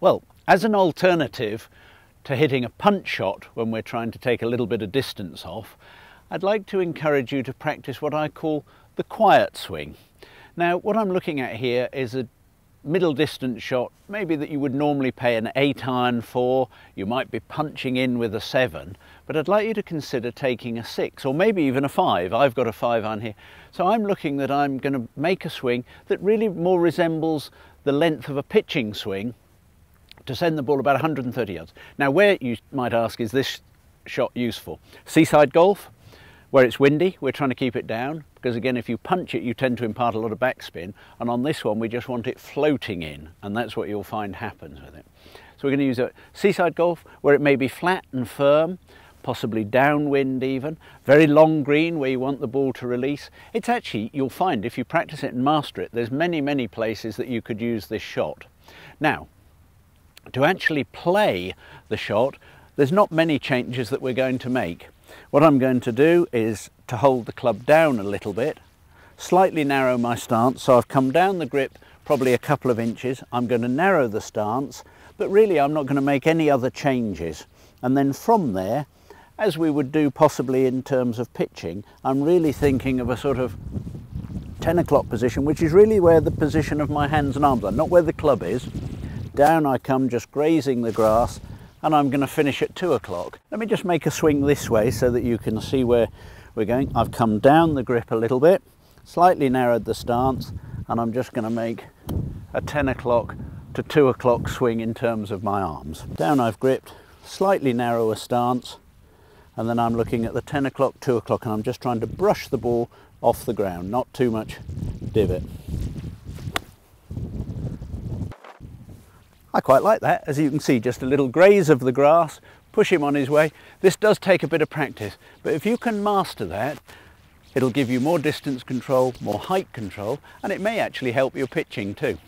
Well, as an alternative to hitting a punch shot when we're trying to take a little bit of distance off, I'd like to encourage you to practice what I call the quiet swing. Now, what I'm looking at here is a middle distance shot, maybe that you would normally pay an 8 iron for. You might be punching in with a 7, but I'd like you to consider taking a 6 or maybe even a 5. I've got a 5 iron here. So I'm looking that I'm going to make a swing that really more resembles the length of a pitching swing to send the ball about 130 yards. Now, where, you might ask, is this shot useful? Seaside golf, where it's windy, we're trying to keep it down, because again, if you punch it, you tend to impart a lot of backspin, and on this one, we just want it floating in, and that's what you'll find happens with it. So we're going to use a seaside golf, where it may be flat and firm, possibly downwind even, very long green where you want the ball to release. It's actually, you'll find, if you practice it and master it, there's many places that you could use this shot. Now, to actually play the shot, there's not many changes that we're going to make. What I'm going to do is to hold the club down a little bit, slightly narrow my stance, so I've come down the grip probably a couple of inches. I'm going to narrow the stance, but really I'm not going to make any other changes. And then from there, as we would do possibly in terms of pitching, I'm really thinking of a sort of 10 o'clock position, which is really where the position of my hands and arms are, not where the club is. Down I come, just grazing the grass, and I'm going to finish at 2 o'clock. Let me just make a swing this way so that you can see where we're going. I've come down the grip a little bit, slightly narrowed the stance, and I'm just going to make a 10 o'clock to 2 o'clock swing in terms of my arms. Down I've gripped, slightly narrower stance, and then I'm looking at the 10 o'clock, 2 o'clock, and I'm just trying to brush the ball off the ground, not too much divot. I quite like that. As you can see, just a little graze of the grass, push him on his way. This does take a bit of practice, but if you can master that, it'll give you more distance control, more height control, and it may actually help your pitching too.